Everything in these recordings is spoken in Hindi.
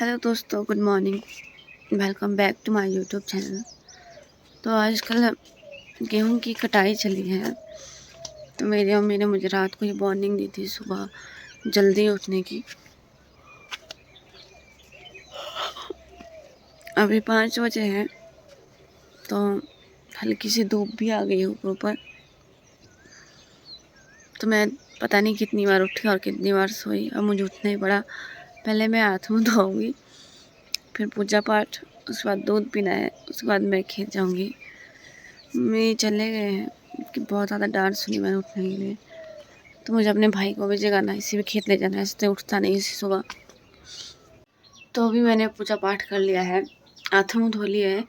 हेलो दोस्तों, good morning. Welcome back to my YouTube channel. तो आजकल गेहूं की कटाई चली है, तो मेरी मम्मी ने मुझे रात को ही वार्निंग दी थी सुबह जल्दी उठने की। अभी 5 बजे हैं, तो हल्की सी धूप भी आ गई ऊपर। तो मैं पता नहीं कितनी बार उठी और कितनी बार सोई। अब मुझे उठना ही पड़ा। पहले मैं हाथ मुँह धोऊंगी, फिर पूजा पाठ, उसके बाद दूध पीना है, उसके बाद मैं खेत जाऊंगी। मम्मी चले गए हैं कि बहुत ज़्यादा डांट सुनी मैंने उठने के लिए। तो मुझे अपने भाई को भी जगाना है, इसी भी खेत ले जाना है, इससे उठता नहीं इसी सुबह। तो अभी मैंने पूजा पाठ कर लिया है, हाथ मुँह धो लिए है।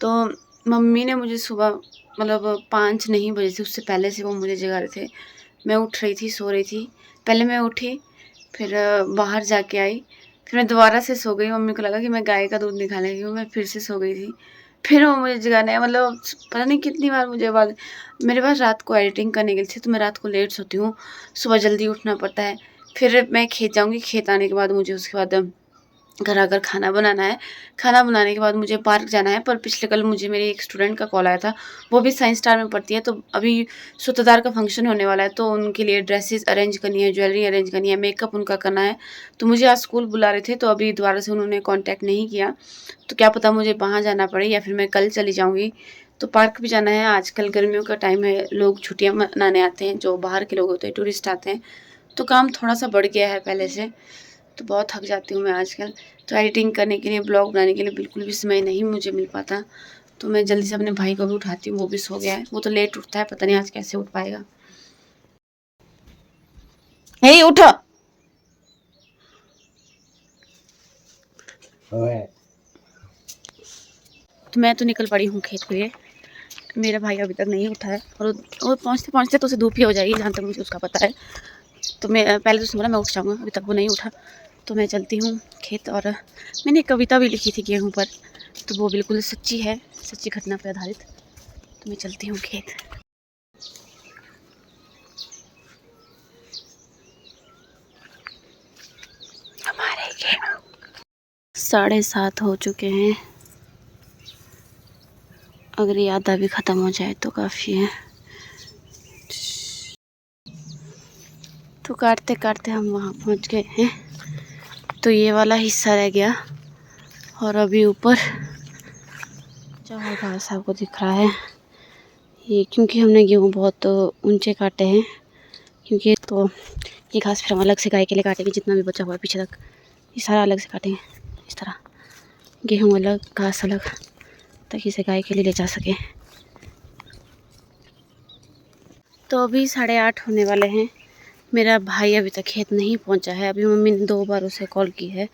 तो मम्मी ने मुझे सुबह मतलब 5 नहीं बजे से, उससे पहले से वो मुझे जगा रहे थे। मैं उठ रही थी, सो रही थी। पहले मैं उठी, फिर बाहर जाके आई, फिर मैं दोबारा से सो गई। मम्मी को लगा कि मैं गाय का दूध निकालने गई हूँ, मैं फिर से सो गई थी। फिर वो मुझे जगाने, मतलब पता नहीं कितनी बार मुझे आवाज़। मेरे पास रात को एडिटिंग करने के लिए थी, तो मैं रात को लेट सोती हूँ, सुबह जल्दी उठना पड़ता है। फिर मैं खेत जाऊँगी, खेत आने के बाद मुझे उसके बाद घर आकर खाना बनाना है। खाना बनाने के बाद मुझे पार्क जाना है। पर पिछले कल मुझे मेरी एक स्टूडेंट का कॉल आया था, वो भी साइंस स्टार में पढ़ती है। तो अभी सूत्रधार का फंक्शन होने वाला है, तो उनके लिए ड्रेसेस अरेंज करनी है, ज्वेलरी अरेंज करनी है, मेकअप उनका करना है। तो मुझे आज स्कूल बुला रहे थे, तो अभी दोबारा से उन्होंने कॉन्टैक्ट नहीं किया। तो क्या पता मुझे वहाँ जाना पड़े या फिर मैं कल चली जाऊँगी। तो पार्क भी जाना है। आजकल गर्मियों का टाइम है, लोग छुट्टियाँ मनाने आते हैं, जो बाहर के लोग होते हैं, टूरिस्ट आते हैं। तो काम थोड़ा सा बढ़ गया है पहले से, तो बहुत थक जाती हूँ मैं आजकल। तो एडिटिंग करने के लिए, ब्लॉग बनाने के लिए बिल्कुल भी समय नहीं मुझे मिल पाता। तो मैं जल्दी से अपने भाई को भी उठाती हूँ, वो भी सो गया है। वो तो लेट उठता है, पता नहीं आज कैसे उठ पाएगा। हे उठ। तो मैं तो निकल पड़ी हूँ खेत के लिए। मेरा भाई अभी तक नहीं उठा है, और वो पहुँचते पहुँचते तो उसे धूप ही हो जाएगी, जहाँ तक मुझे उसका पता है। तो मैं पहले तो बोला मैं उठ जाऊँगा, अभी तक वो नहीं उठा। तो मैं चलती हूँ खेत। और मैंने एक कविता भी लिखी थी गेहूँ पर, तो वो बिल्कुल सच्ची है, सच्ची घटना पर आधारित। तो मैं चलती हूँ खेत। हमारे गेहूँ 7:30 हो चुके हैं। अगर ये आधा भी ख़त्म हो जाए तो काफ़ी है। तो काटते काटते हम वहाँ पहुँच गए हैं। तो ये वाला हिस्सा रह गया, और अभी ऊपर चावल घास आपको दिख रहा है ये, क्योंकि हमने गेहूँ बहुत ऊंचे काटे हैं। क्योंकि तो ये घास फिर हम अलग से गाय के लिए काटेंगे, जितना भी बचा हुआ है पीछे तक ये सारा अलग से काटेंगे। इस तरह गेहूँ अलग, घास अलग, ताकि इसे गाय के लिए ले जा सके। तो अभी 8:30 होने वाले हैं। मेरा भाई अभी तक खेत नहीं पहुंचा है। अभी मम्मी ने 2 बार उसे कॉल की है,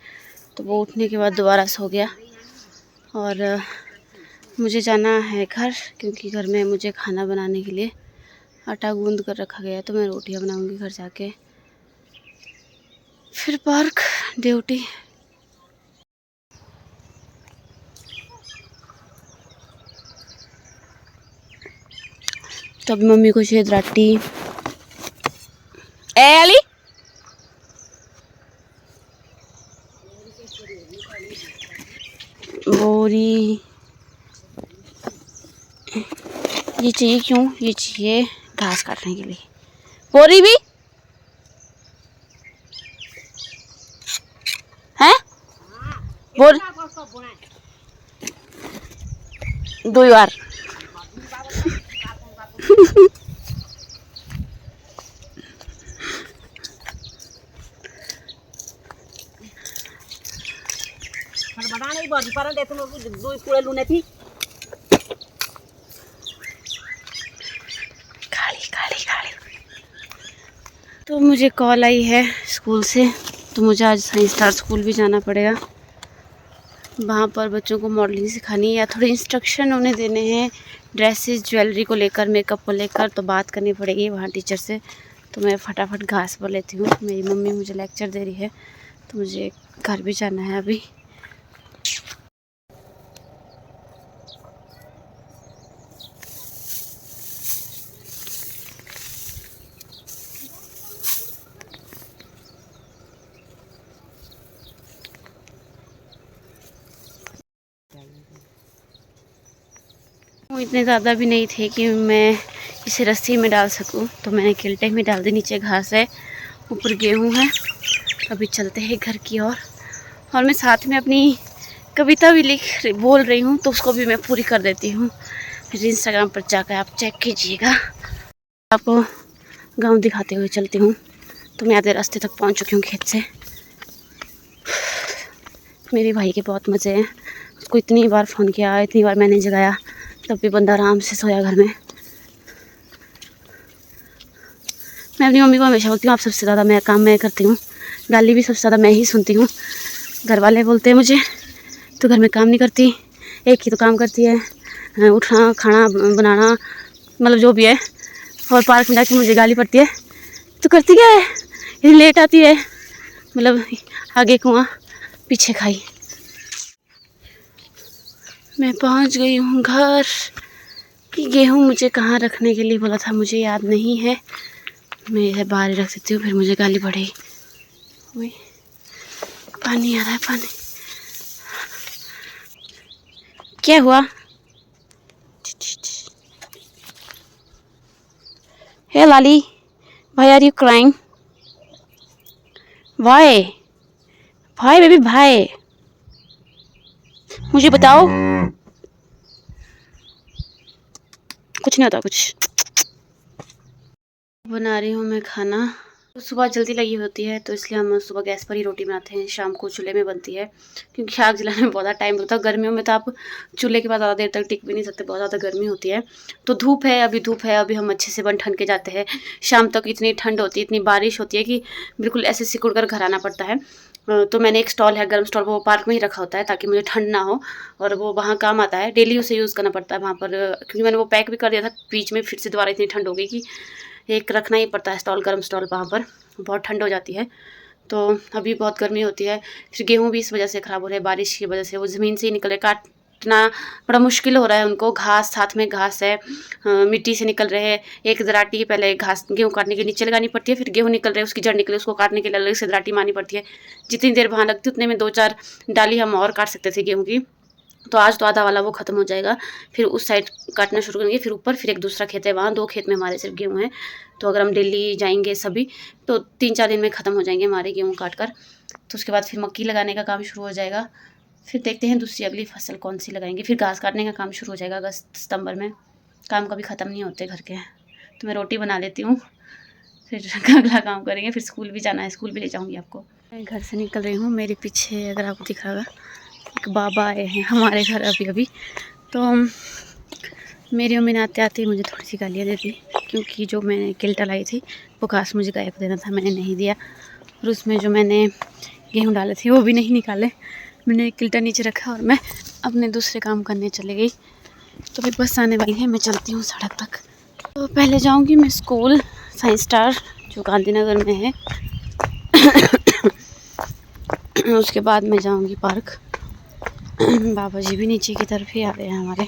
तो वो उठने के बाद दोबारा सो गया। और मुझे जाना है घर, क्योंकि घर में मुझे खाना बनाने के लिए आटा गूंद कर रखा गया है। तो मैं रोटियां बनाऊंगी घर जाके, फिर पार्क, ड्यूटी। तो अभी मम्मी को चाहिए दराटी। अली बोरी ये चाहिए, क्यों ये चाहिए? घास काटने के लिए। बोरी भी है, बोर 2 बार। खाली खाली खाली। तो मुझे कॉल आई है स्कूल से, तो मुझे आज साइंस स्टार स्कूल भी जाना पड़ेगा। वहाँ पर बच्चों को मॉडलिंग सिखानी है, या थोड़े इंस्ट्रक्शन उन्हें देने हैं ड्रेसेस, ज्वेलरी को लेकर, मेकअप को लेकर। तो बात करनी पड़ेगी वहाँ टीचर से। तो मैं फटाफट घास पर लेती हूँ। मेरी मम्मी मुझे लेक्चर दे रही है, तो मुझे घर भी जाना है अभी। गेहूँ इतने ज़्यादा भी नहीं थे कि मैं इसे रस्सी में डाल सकूँ, तो मैंने किल्टे में डाल दी। नीचे घास है, ऊपर गेहूँ है। अभी चलते हैं घर की और मैं साथ में अपनी कविता भी बोल रही हूँ, तो उसको भी मैं पूरी कर देती हूँ। फिर इंस्टाग्राम पर जाकर आप चेक कीजिएगा। आपको गांव दिखाते हुए चलती हूँ। तो मैं आधे रास्ते तक पहुँच चुकी हूँ खेत से। मेरे भाई के बहुत मज़े हैं। उसको इतनी बार फ़ोन किया, इतनी बार मैंने जगाया, तब भी बंदा आराम से सोया घर में। मैं अपनी मम्मी को हमेशा बोलती हूँ आप सबसे ज़्यादा मैं काम मैं करती हूँ, गाली भी सबसे ज़्यादा मैं ही सुनती हूँ। घर वाले बोलते हैं मुझे तो घर में काम नहीं करती, एक ही तो काम करती है, उठना खाना बनाना, मतलब जो भी है। और पार्क में जाके मुझे गाली पड़ती है, तो करती क्या है, इतनी लेट आती है, मतलब आगे कुआं पीछे खाई। मैं पहुंच गई हूँ घर। कि गेहूँ मुझे कहाँ रखने के लिए बोला था मुझे याद नहीं है। मैं इधर बाहर रख सकती हूँ, फिर मुझे गाली पड़ेगी। वही पानी आ रहा है, पानी क्या हुआ? Hey Lali, why are you crying? Why why baby why? मुझे बताओ। कुछ नहीं होता कुछ। बना रही हूँ मैं खाना। तो सुबह जल्दी लगी होती है, तो इसलिए हम सुबह गैस पर ही रोटी बनाते हैं, शाम को चूल्हे में बनती है, क्योंकि आग जलाने में बहुत ज़्यादा टाइम लगता है। गर्मियों में तो आप चूल्हे के पास ज़्यादा देर तक टिक भी नहीं सकते, बहुत ज़्यादा गर्मी होती है। तो धूप है, अभी हम अच्छे से बन ठन के जाते हैं। शाम तक इतनी ठंड होती है, इतनी बारिश होती है कि बिल्कुल ऐसे सिकुड़ कर घर आना पड़ता है। तो मैंने एक स्टॉल है, गर्म स्टॉल, वो पार्क में ही रखा होता है ताकि मुझे ठंड ना हो, और वो वहाँ काम आता है। डेली उसे यूज़ करना पड़ता है वहाँ पर, क्योंकि मैंने वो पैक भी कर दिया था। बीच में फिर से दोबारा इतनी ठंड हो गई कि एक रखना ही पड़ता है स्टॉल, गर्म स्टॉल, वहाँ पर बहुत ठंड हो जाती है। तो अभी बहुत गर्मी होती है। फिर गेहूँ भी इस वजह से ख़राब हो रहे हैं, बारिश की वजह से वो ज़मीन से ही निकल रहे। काटना बड़ा मुश्किल हो रहा है उनको। घास, साथ में घास है, मिट्टी से निकल रहे हैं। एक दराटी पहले घास गेहूँ काटने के नीचे लगानी पड़ती है, फिर गेहूँ निकल रहे हैं, उसकी जड़ निकले, उसको काटने के लिए अलग से दराटी मारनी पड़ती है। जितनी देर वहाँ लगती है उतने में 2-4 डाली हम और काट सकते थे गेहूँ की। तो आज तो आधा वाला वो ख़त्म हो जाएगा, फिर उस साइड काटना शुरू करेंगे। फिर ऊपर फिर एक दूसरा खेत है, वहाँ 2 खेत में हमारे सिर्फ गेहूँ हैं। तो अगर हम डेली जाएंगे सभी, तो 3-4 दिन में ख़त्म हो जाएंगे हमारे गेहूँ काट कर। तो उसके बाद फिर मक्की लगाने का काम शुरू हो जाएगा। फिर देखते हैं दूसरी अगली फसल कौन सी लगाएंगे। फिर घास काटने का काम शुरू हो जाएगा अगस्त सितंबर में। काम कभी ख़त्म नहीं होते घर के। तो मैं रोटी बना लेती हूँ, फिर अगला काम करेंगे। फिर स्कूल भी जाना है, स्कूल भी ले जाऊँगी आपको। मैं घर से निकल रही हूँ, मेरे पीछे अगर आपको दिख रहा होगा एक बाबा आए हैं हमारे घर अभी। तो मेरी मम्मी ने आते आते मुझे थोड़ी सी गालियाँ दे दी, क्योंकि जो मैंने किल्टा लाई थी वो घास मुझे गाय को देना था, मैंने नहीं दिया। और उसमें जो मैंने गेहूँ डाले थे वो भी नहीं निकाले। मैंने एक किल्टा नीचे रखा और मैं अपने दूसरे काम करने चले गई। तो अभी बस आने वाली है, मैं चलती हूँ सड़क तक। तो पहले जाऊँगी मैं स्कूल, साइंस स्टार, जो गांधीनगर में है। उसके बाद मैं जाऊँगी पार्क। बाबा जी भी नीचे की तरफ ही आ रहे हैं हमारे।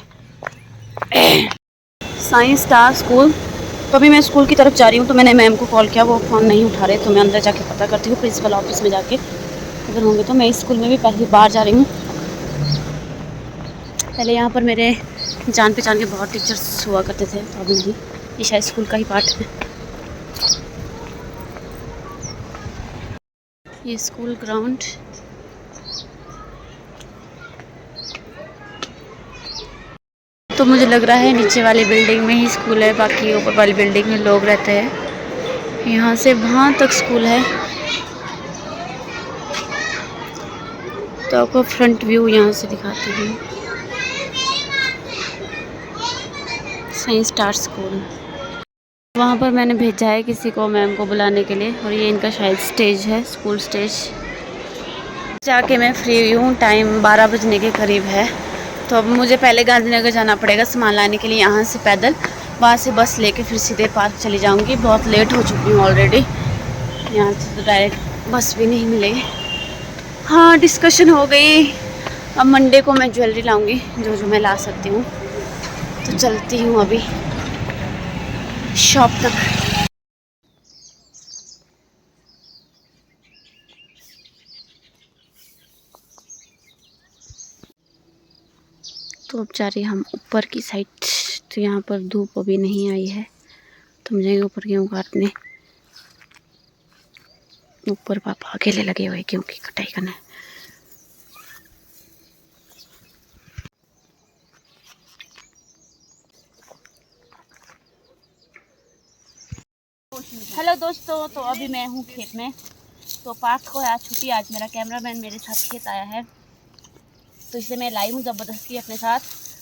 Science star school. तो अभी मैं स्कूल की तरफ जा रही हूँ, तो मैंने मैम को कॉल किया, वो फ़ोन नहीं उठा रहे। तो मैं अंदर जाके पता करती हूँ प्रिंसिपल ऑफिस में जाके, अगर होंगे तो। मैं इस स्कूल में भी पहली बार जा रही हूँ। पहले यहाँ पर मेरे जान पहचान के बहुत टीचर्स हुआ करते थे, तो अब नहीं। ये शायद स्कूल का ही पार्ट है। ये स्कूल ग्राउंड। तो मुझे लग रहा है नीचे वाली बिल्डिंग में ही स्कूल है, बाकी ऊपर वाली बिल्डिंग में लोग रहते हैं। यहाँ से वहाँ तक स्कूल है। तो आपको फ्रंट व्यू यहाँ से दिखाती हूँ। Science star school. वहाँ पर मैंने भेजा है किसी को मैम को बुलाने के लिए, और ये इनका शायद स्टेज है, स्कूल स्टेज। जाके मैं फ्री हुई हूँ, टाइम 12 बजने के करीब है। तो अब मुझे पहले गांधीनगर जाना पड़ेगा सामान लाने के लिए, यहाँ से पैदल, वहाँ से बस लेके फिर सीधे पार्क चली जाऊँगी। बहुत लेट हो चुकी हूँ ऑलरेडी। यहाँ से तो डायरेक्ट बस भी नहीं मिलेगी। हाँ, डिस्कशन हो गई। अब मंडे को मैं ज्वेलरी लाऊँगी, जो जो मैं ला सकती हूँ। तो चलती हूँ अभी शॉप तक। तो अब जा रही हम ऊपर की साइड। तो यहाँ पर धूप अभी नहीं आई है, तो हम जाएंगे ऊपर गेहूँ काटने। ऊपर पापा अकेले लगे हुए गेहूँ की कटाई करने। हेलो दोस्तों, तो अभी मैं हूँ खेत में। तो पार्थ को आज छुट्टी, आज मेरा कैमरामैन मेरे साथ खेत आया है, तो इसे मैं लाई हूँ ज़बरदस्ती अपने साथ।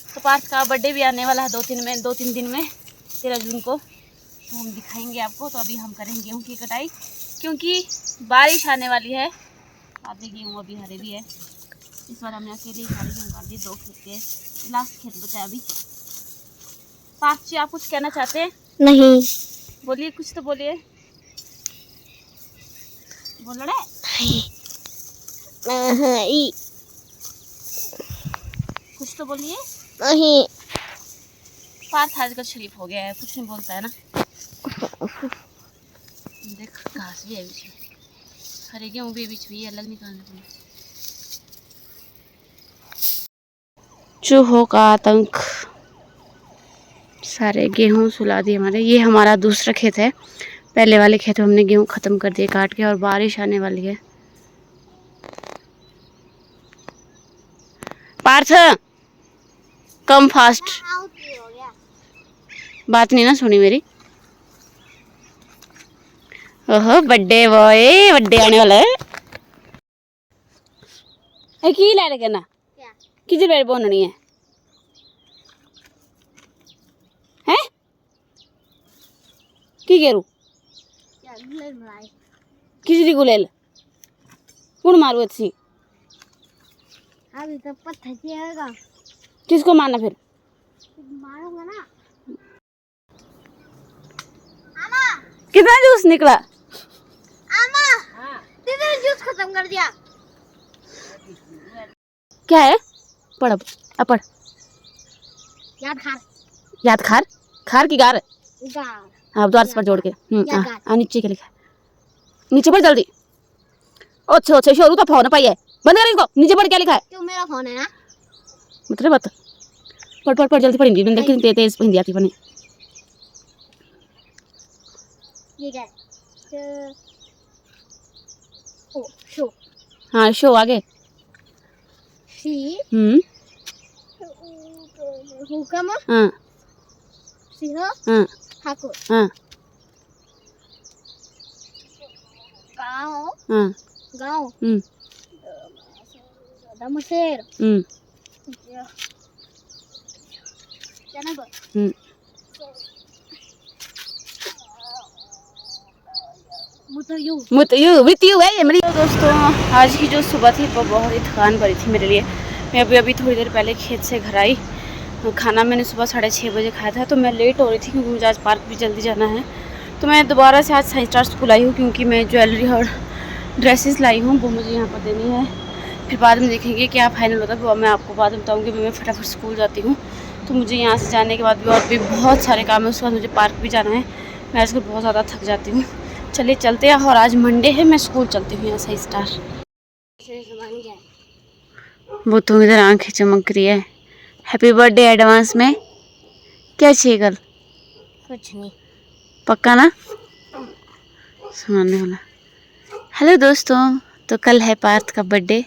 तो पार्थ का बर्थडे भी आने वाला है 2-3 दिन में, 13 जून को, तो हम दिखाएंगे आपको। तो अभी हम करेंगे गेहूँ की कटाई, क्योंकि बारिश आने वाली है। आधे गेहूँ अभी हरे भी है। इस बार हमने अकेले ही सारे गेहूँ काट दिए, 2 खेत के, लास्ट खेत बचा है अभी। पार्थ जी, आप कुछ कहना चाहते हैं? नहीं। बोलिए, कुछ तो बोलिए। बोल रहे नहीं। कुछ तो बोलिए। नहीं। पार्थ आजकल शरीफ हो गया है, कुछ नहीं बोलता है ना। देख, घास भी है बीच में, हरे गेहूँ भी बीच में, अलग निकालने को। चूहों का आतंक, सारे गेहूँ सुला दिए हमारे। ये हमारा दूसरा खेत है, पहले वाले खेत में हमने गेहूँ खत्म कर दिए काट के, और बारिश आने वाली है। Parth, come fast. बात नहीं ना सुनी मेरी। ओहो, बर्थडे बॉय, बर्थडे आने वाला है। की लै करना किधर बैठ बोननी है हैं? की करूँ किसी गुलेल कौन मारू अच्छी? अभी तो पत्थर जाएगा। किसको मारना फिर? मारूंगा ना। कितना जूस निकला? तेरे जूस खत्म कर दिया। क्या है? पढ़ अब पढ़। याद खार, खार की गार। हाँ, द्वार पर जोड़ के नीचे के लिखा, नीचे पढ़ जल्दी। अच्छे अच्छे शोरू का फोन पाई है, बंद कर इसको। नीचे पढ़, क्या लिखा है? तो मेरा फोन है ना। मतलब बता, पढ़ पढ़ पढ़ जल्दी पढ़। हिंदी में कितनी तेज हिंदी आती पढ़ने। ये क्या है? ओ शो। हाँ, शो आगे। सी हुकम। हाँ सिंह। हाँ ठाकुर। हाँ गाँव। हाँ गाँव। दमशेर। विथ यू है मेरी। तो दोस्तों, आज की जो सुबह थी वो बहुत ही थकान भरी थी मेरे लिए। मैं अभी थोड़ी देर पहले खेत से घर आई। खाना मैंने सुबह 6:30 बजे खाया था, तो मैं लेट हो रही थी क्योंकि मुझे आज पार्क भी जल्दी जाना है। तो मैं दोबारा से आज साइंस स्टार स्कूल आई हूँ, क्योंकि मैं ज्वेलरी और ड्रेसेस लाई हूँ, वो मुझे यहाँ पर देनी है। फिर बाद में देखेंगे क्या फ़ाइनल होता है, वो मैं आपको बाद में बताऊँगी। मैं फटाफट स्कूल जाती हूँ, तो मुझे यहाँ से जाने के बाद भी और भी बहुत सारे काम है। उसके बाद मुझे पार्क भी जाना है। मैं आजकल बहुत ज़्यादा थक जाती हूँ। चलिए चलते हैं, और आज मंडे है, मैं स्कूल चलती हूँ यहाँ साइंस स्टार। वो तो इधर आंखें चमक रही है। हैप्पी बर्थडे एडवांस में। क्या चाहिए कल? कुछ नहीं। पक्का ना? सुनाने वाला। हेलो दोस्तों, तो कल है पार्थ का बर्थडे,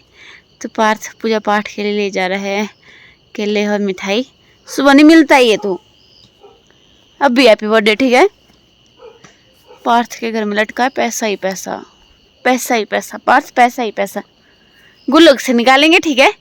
तो पार्थ पूजा पाठ के लिए ले जा रहा है केले और मिठाई। सुबह नहीं मिलता ही है, तो अब भी हैप्पी बर्थडे, ठीक है? पार्थ के घर में लटका है पैसा ही पैसा, पैसा ही पैसा। पार्थ पैसा ही पैसा गुल्लक से निकालेंगे, ठीक है?